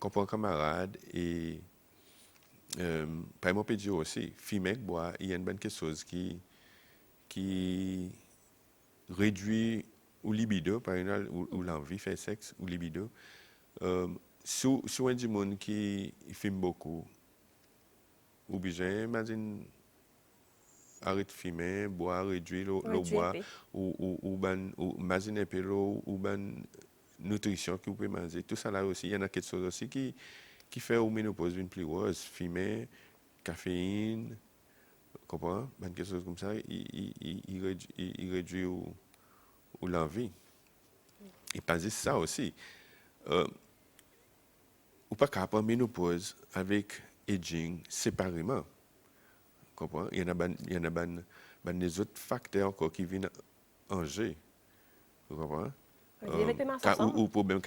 Copain camarade et par exemple, on peut dire aussi, fumée, boire, il y a une bonne chose qui réduit ou libido, par exemple, ou l'envie de faire sexe, ou libido. Si on dit monde qui fume beaucoup, ou bien, imagine, arrête de fumer, boire, réduire le Réduit un bois, peu. ou imagine un peu l'eau, ou ben nutrition que vous pouvez manger. Tout ça là aussi, il y en a quelque chose aussi qui fait au ménopause une plus grosse. Fumer, caféine, comprends? Ben, quelque chose comme ça, il réduit ou l'envie. Et pas juste ça aussi. Ou pas qu'après ménopause avec aging séparément. Comprends? Il y en a des autres facteurs encore qui viennent en jeu. Vous comprenez? Avec les masses ensemble. Ou problème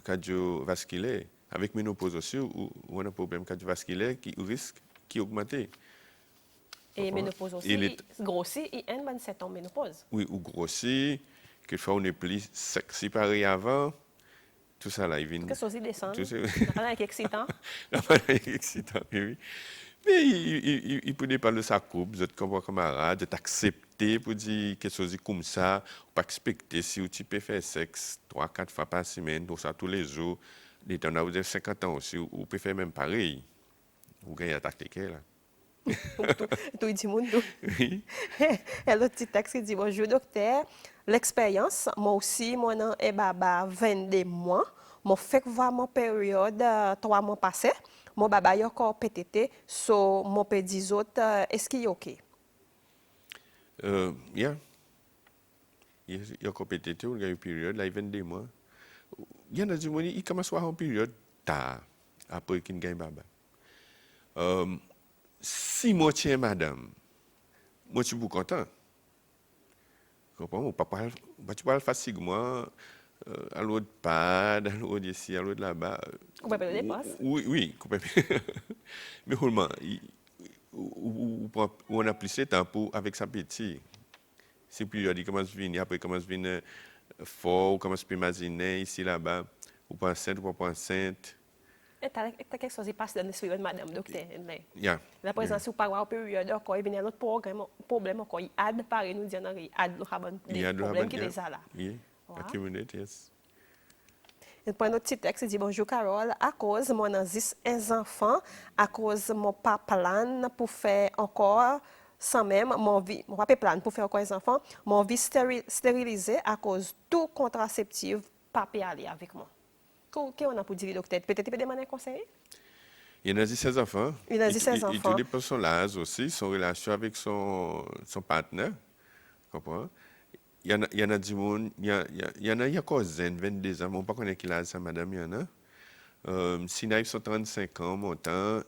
cardiovasculaire. Avec ménopause aussi, ou on a un problème cardiovasculaire qui risque qui augmente. Et ménopause Et aussi, grossit, et un bon 7 ans ménopause. oui, ou grossit, quelquefois on est plus sexy pareil avant. Tout ça là, il vient. Qu'est-ce que ça descend? Tout ça. On a un excitant. Excitant, oui. Mais il peut parler de sa coupe, de comme camarade, de t'accepter pour dire quelque chose comme ça, pas expecter si tu peux faire sexe 3, 4 fois par semaine, tout ça tous les jours. Les temps où vous avez 50 ans aussi, ou peut faire même pareil. Vous gagnez attaquer là. Tout dit monde tout. Oui. Et l'autre petit texte qui dit bonjour docteur, l'expérience moi aussi moi non est baba 22 mois, mon fait voir mon période 3 mois passé, mon baba y encore PTT, so mon petit autres est-ce qu'il est OK? Yeah. Il y a compétition, il y a une période, là, il 22 mois. Il y en a du monde, il commence à avoir une période tard, après qu'il gagne baba. Si moi tiens madame, moi je suis beaucoup content. Comprends? Papa, tu parles facilement, à l'autre pad, à l'autre ici, à l'autre là-bas. On peut pas le dépasse. Oui, oui, mais roulement, on a plus de temps pour, avec sa petite. C'est plus, il commence à venir, après il commence à venir fort, on commence à imaginer ici, là-bas, ou pas enceinte, ou pas enceinte. Et t'as quelque chose qui passe dans l'esprit de madame docteur. Yeah. La présence ou pas en période encore, il y a un autre problème encore, il a de pareil nous dire il a des problèmes qui les a là. Oui, Wow. accumulate, yes. Et pour notre petit texte, il dit bonjour Carole, à cause mon nazis un enfant, à cause mon pas plan pour faire encore sans même mon vie, mon pas plan pour faire encore un enfant, mon vie stérilisée à cause tout contraceptif pas peut aller avec moi. Qu'est-ce qu'on a pour dire docteur? Peut-être peut demander un conseil? Il y en a 16 enfants. Il y en a 16 Et enfants. tout dépend de son âge aussi, son relation avec son partenaire. Comprends? Il y en a du monde, il y en a, il y a cousin, 22 ans, on ne connaît pas quel âge ça, madame, il y en a. Si ils sont 35 ans, montant,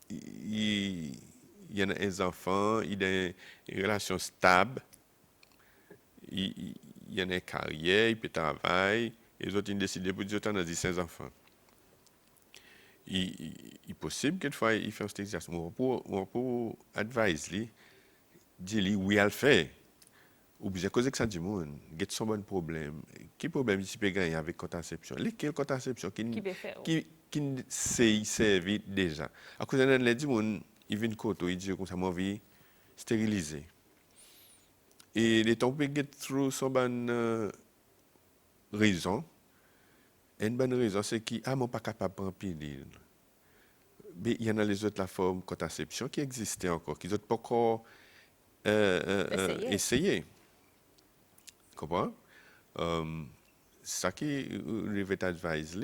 il y en a un enfant, il a une relation stable, il y en a une carrière, il peut travailler, et les autres, ils décident pour dire qu'on a 16 enfants. Il est possible que fois il fait cette exercice. On peut advise lui, dire lui oui à le faire. Ou bien cause que ça du monde, il y a son bon problème. Quel problème il peut gagner avec contraception? Quelle contraception Qui peut faire? qui sait servir déjà? À cause de la du monde, il vient de côté, il dit comme ça moi vie stérilisée. Et les temps peut get through son bonne raison. Et une bonne raison c'est qu'il ah moi pas capable de prendre pilule. Mais il y en a les autres la forme contraception qui existait encore, qui n'ont pas encore essayé. Comprends? Ça qui devait advise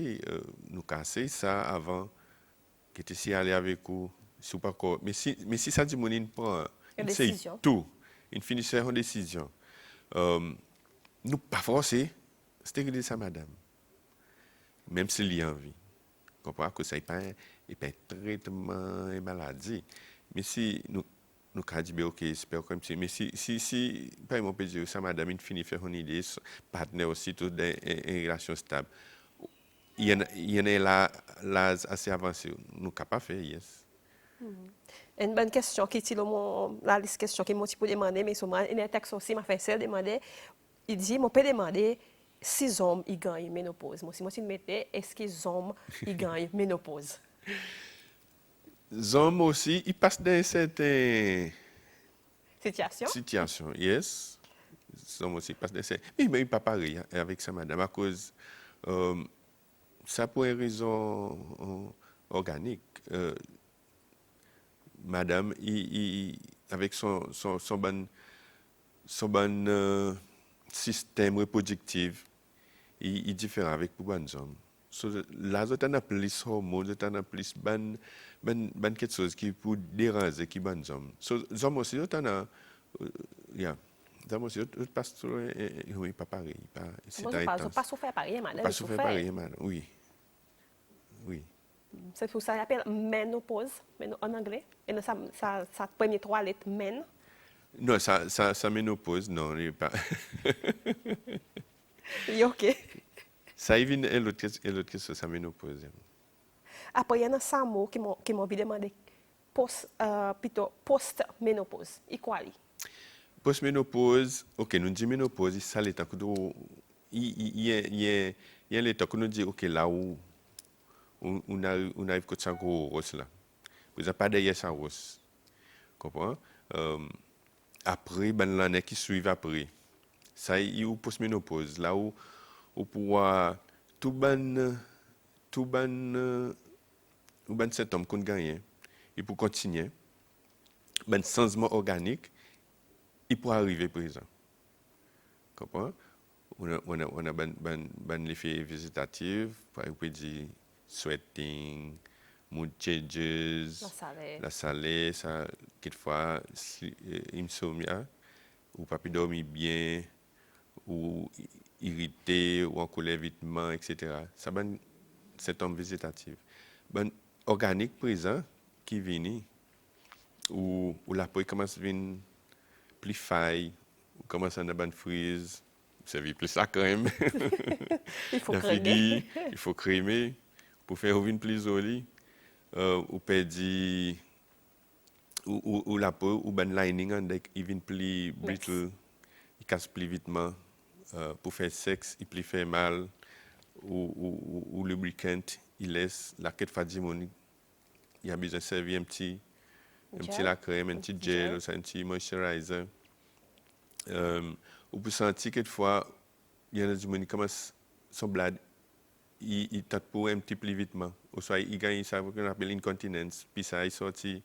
nous casser ça avant que tu si aller avec vous, si pas encore. Mais si ça dit mon il prend Une c'est décision. tout, il finit faire une décision. Nous pas forcer, stériliser ça madame. Même s'il y a envie. Comprends que ça n'est pas un traitement et maladie. Mais si nous avons dit, ok, j'espère comme ça. Mais si par exemple, on peut dire, ça, madame, il finit de faire une idée, partenaire aussi, tout dans une relation stable. Il y en a là, l'âge assez avancé. Nous ne pouvons pas faire, yes. Une bonne question qui est la liste question qui m'a pour demander, mais souvent, il y a un texte aussi, m'a fait celle demander, il dit, on peut demander si les hommes ils gagnent ménopause. Moi, si moi, je mettais, est-ce que les hommes ils gagnent ménopause? Les hommes aussi, ils passent dans certaines Situation? situations, yes. hommes aussi. Parce que mais il pas pareil avec sa madame à cause ça pour une raison organique. Madame, avec son bon système reproductif, il est différent avec pour les hommes. So, là, on a plus hormones, on a plus quelque chose qui peut déranger qui les hommes. So, les hommes aussi, on a, yeah, les hommes aussi, on passe sur, oui, pas pareil, c'est Moi, je pas souffert pareil, madame. pas souffert pareil, madame, oui, oui. C'est pour ça qu'on appelle ménopause en anglais. Et ça premier trois lettres, men. Non, ça ménopause, non, il est pas. Et OK. Ça, il vient et l'autre question, ça ménopause. Après, il y a un mot qui m'a demandé plutôt post-ménopause. Et quoi, lui? Post-ménopause, ok, nous disons ménopause, ça l'état que il y a l'état que nous disons, ok, là où on arrive à ça gros rose là. Vous n'avez pas derrière ça rose. Comprends? Après, ben l'année qui suit après, ça y est, post-ménopause, là où on pourra tout ban symptômes qu'on gagne, et pour continuer, ben changement organique, il pourra arriver présent. Comprends? On a l'effet végétatif, par exemple, dire sweating, mood changes, la salée, ça, quelquefois, insomnia, ou pas dormir bien, ou irrité, ou en colère vitement, etc. Ça, c'est un végétatif. Organique présent qui vient, ou la peau commence à venir plus faille, ou commence à avoir une frise, ça vit plus la crème. Il faut crémer. Il faut crémer pour faire une plus jolie. Ou perdre ou la peau ou ben lining il vient plus brittle, il casse plus vitement. Pour faire sexe, il plus fait mal ou lubrifiant, il laisse la quête fatigue. Il y a besoin de servir un petit la crème, un petit gel, ou un petit moisturizer. On peut sentir quelquefois, il y a des gens qui commencent son blade, il tape pour un petit peu vitement. Ou soit il gagne ça qu'on appelle incontinence, puis ça il sorti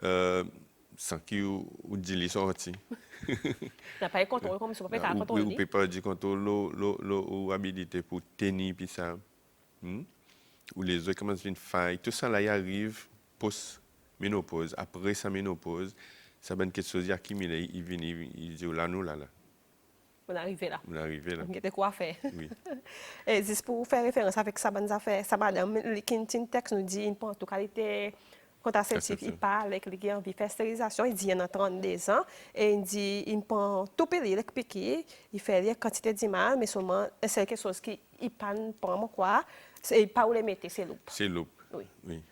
sans qu'il dit il sorti. N'a pas de contrôle comme ça, on peut pas contrôler. Ou peut pas du contrôle ou habilité pour tenir puis ça. Ou les autres commencent à une faille. Tout ça là il arrive post-ménopause. Après sa ménopause, ça va être quelque chose qui accumule, il vient, il dit là. On est arrivé là. On est arrivé là. On a quoi faire. Oui. Et juste pour faire référence avec ça, bonne affaire, ça madame, le texte nous dit une en tout qualité contraceptif, il parle avec les gens qui font stérilisation, il dit il y en a 32 ans, et il dit il prend tout pays, il piqué, il fait la quantité d'image, mais seulement c'est quelque chose qui il panne pour moi quoi, c'est pas où les mettre, c'est loupe. C'est loupe. Oui. Oui.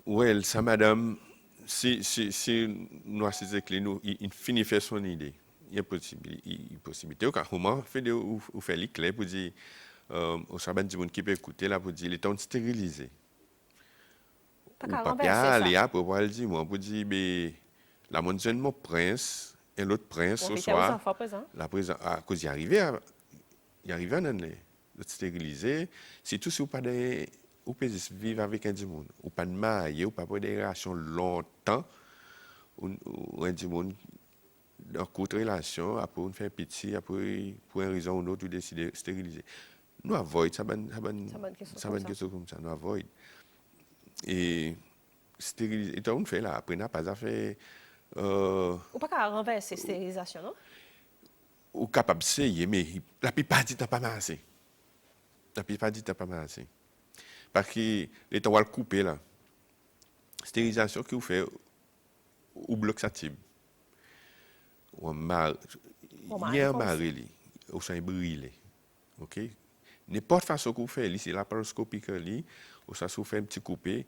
Well, ça madame, si nous assistons clés, nous il finit faire son idée. Il y a possibilité. Au cas où on fait les clés pour dire au sabbat du monde qui peut écouter là pour dire les temps stérilisés. Ou pas aller après pour dire moi pour dire la montagne mon prince et l'autre prince ce soir la présent à cause y arriver à l'année l'autre stérilisé c'est tout si vous pas des ou peut vivre avec un du monde ou pas de marier ou pas pour des relations longtemps ou un du monde dans courte relation après on fait petit après pour une raison ou une autre ou décider de stériliser nous avoid ça quelque comme ça nous avoid et stériliser et on fait là après n'a pas à faire ou pas renverser stérilisation non ou capable d'essayer mais la plupart du temps pas assez parce que les temps va le couper là stérilisation que vous faites ou bloc ça type ou il y a un mari ou ça brûlé OK n'importe façon que vous faites c'est la paroscopie que ou ça se fait un petit coupé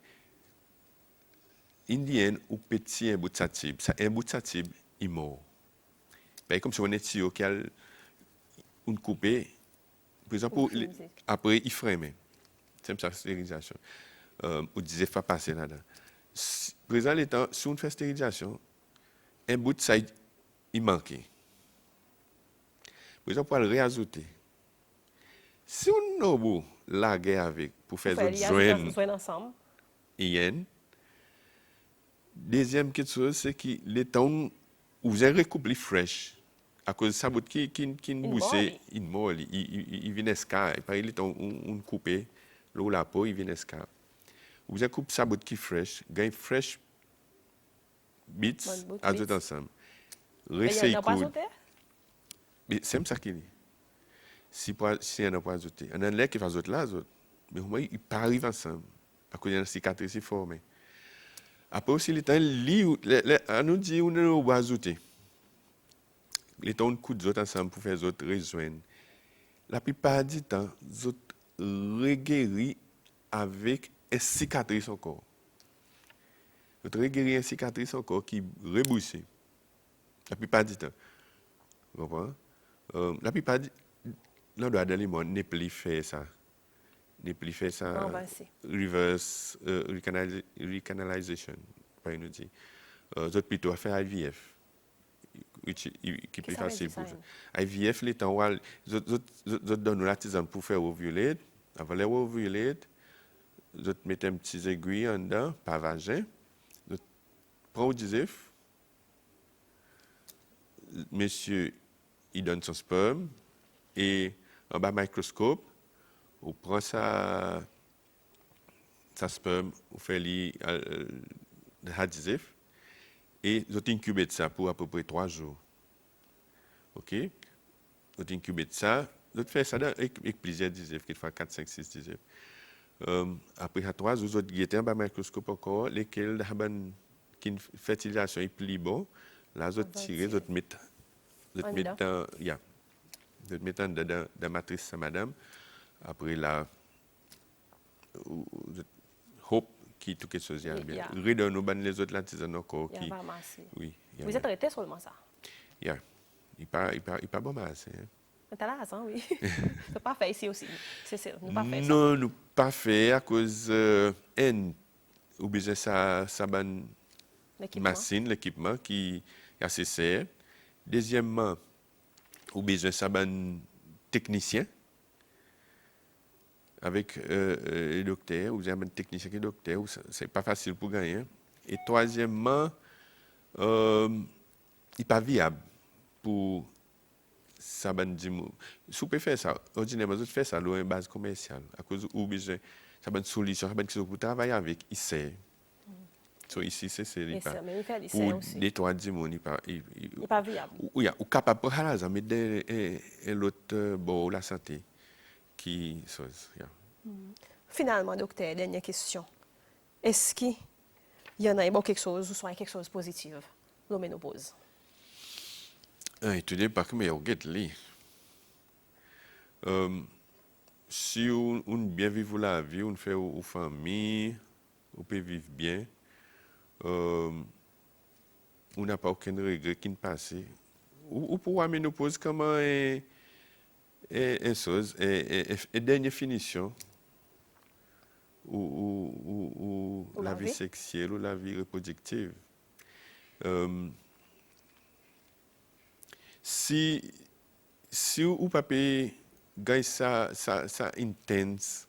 indien ou petit un bout de satib ça un bout de satib il mort ben comme si on était au cal une coupé par exemple après il frame c'est ça stérilisation ou disait pas passer là-dedans présent les temps si on fait stérilisation un bout de ça il manquait vous pour le réajouter. Si on a beau la guerre avec pour faire Faire autres liaison joindre ensemble. hyène, deuxième quelque chose, c'est que les temps où vous avez recoupé fraîche, à cause de ça, qui bousse, molly. il molle, il vient escar, par les temps on coupe l'eau la peau, il vient escar. Vous avez coupé ça qui fraîche, gagne fraîche bits, Bon, à bits. tout ensemble. Mais il y Restez a pas coude. sauté? Mais c'est ça qu'il dit. Si on n'a pas ajouté, on a l'air qui va ajouter là, mais au moins, ils pas arrivent ensemble. Parce qu'il y a une cicatrice formée. Après aussi, les temps, on nous dit on ne va ajouter. Les temps, on coûte d'autres ensemble pour faire les autres rejoindre. La plupart du temps, les autres reguérir avec une cicatrice encore. Les autres reguérir une cicatrice encore qui rebousse. La plupart du temps. Vous comprenez? La plupart du temps, dans le monde, n'est plus fait ça. N'est plus fait ça. Reverse recanalization, par nous dit. D'autres plutôt à faire IVF, qui est plus facile pour ça. IVF, les temps où d'autres donnent l'artisan pour faire ovuler. Avant les ovuler, d'autres mettent un petit aiguille en dedans, par vagin. D'autres prennent du zif. Monsieur, il donne son sperme et en bas microscope, on prend sa sperme, on fait l'adhésif et on incube ça pour à peu près 3 jours. OK? On incube ça, on fait ça avec plusieurs adhésifs, qu'il faut 4, 5, 6 adhésifs. Après 3 jours, on guette en bas microscope encore, lesquels qui une fertilisation est plus bon. Là, on tire, on met dans la matrice à madame. Après là, hope qui tout quelque chose y bien. Redonne les autres l'artisan encore qui. Oui. Vous êtes arrêté seulement ça. Il pas bon masse. Tu as raison, oui. C'est pas fait ici aussi. C'est pas fait ça. Non, nous pas fait à cause ou besoin ça ban machine, l'équipement qui est assez serré. Deuxièmement, ou besoin ça ban technicien. Avec les docteurs, vous avez un technicien qui est docteur, c'est pas facile pour gagner. Et troisièmement, il n'est pas viable pour ça. Si vous pouvez faire ça, ordinairement, vous faites ça à une base commerciale. À cause où besoin, ça une solution, ça une chose pour travailler avec, il sait. So ici, c'est pas. Ou des trois dimons, il n'est pas viable. Oui, ou capable de mettre l'autre bon la santé. Finalement, docteur, dernière question. Est-ce qu'il y en a quelque chose ou soit quelque chose de positif, la ménopause? Tout dépend de vous regarde. Si on bien vivre la vie, on fait une famille, on peut vivre bien, on n'a pas aucun regret qui ne passe. Ou pour la ménopause, comment est chose, et dernière finition, ou la vie sexuelle ou la vie reproductive. Si vous pas gagner ça intense,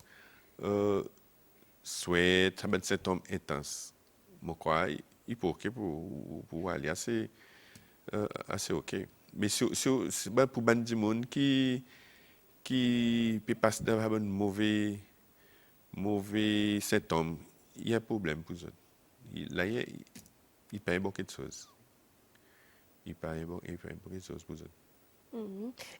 souhait, ça cet homme intense, moi quoi, il peut ok pour aller assez ok. Mais c'est pour ban du monde qui peut passer dans un mauvais symptôme, il y a un problème pour eux. Là, il pas beaucoup de choses. Il pas beaucoup de choses pour eux.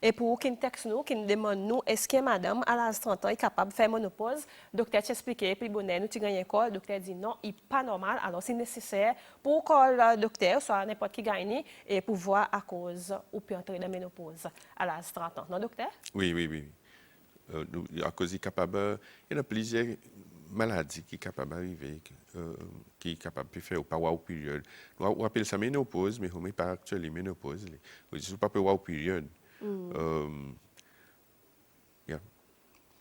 Et pour qui nous qui nous demande nous, est-ce que madame à l'âge de 30 ans est capable de faire ménopause? Docteur t'a expliqué, puis bonnet, nous tu gagnes quoi? Docteur dit non, il n'est pas normal. Alors c'est nécessaire pour que le docteur soit n'importe qui gagne et pour voir à cause ou peut entrer dans la ménopause à l'âge de 30 ans. Non, docteur? Oui. À cause il est capable, il y a plusieurs maladies qui sont capables d'arriver, qui sont capables de faire par wow période. On appelle ça ménopause, mais on n'est pas actuellement ménopause. On ne pas wow période.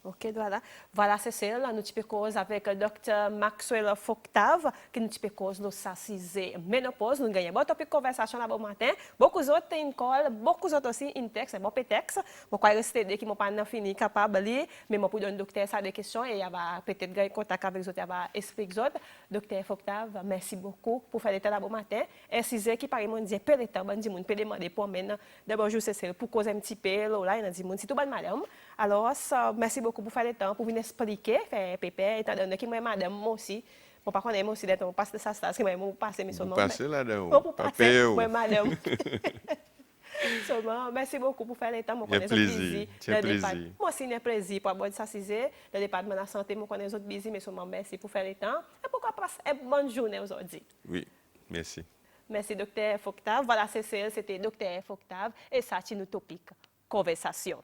Ok, voilà. Voilà, c'est ça. Nous avons cause avec le Dr. Maxwell Foctave, qui nous avons cause de ça, c'est ménopause. Nous gagnons bon topic de conversation là-bas matin. Beaucoup d'autres ont une call, beaucoup d'autres aussi une texte, un bon texte. Bon, quoi rester dès qu'ils n'ont pas fini capable de lire, mais moi pour donner docteur ça des questions et il va peut-être gagner contact avec les autres, il va expliquer les autres. Dr. Foctave, merci beaucoup pour faire l'état là-bas matin. Et si c'est qui paraît, on dit, peu de temps, on dit, on peut demander pour maintenant, d'abord, je sais, pour causer un petit peu, là, on dit, c'est tout bon, madame. Alors, merci beaucoup pour faire le temps, pour venir expliquer, faire pépé, étant donné que moi, madame, moi aussi, bon, par contre, moi aussi, d'être on passe de ça, c'est que moi, passer mes Vous seulement. passez là-dedans, Pour pas passer, payé. moi, madame. Seulement, merci beaucoup pour faire le temps, moi, Il y a connais les autres plaisir, busy. c'est un plaisir. Moi aussi, il y a plaisir pour avoir ça, c'est le département de la santé, moi, connais les autres busy, mais seulement, merci pour faire le temps. Et pourquoi pas, bonne journée aujourd'hui. Oui, merci. Merci, Dr. Foctave. Voilà, c'était Dr. Foctave. Et ça, c'est une topic conversation.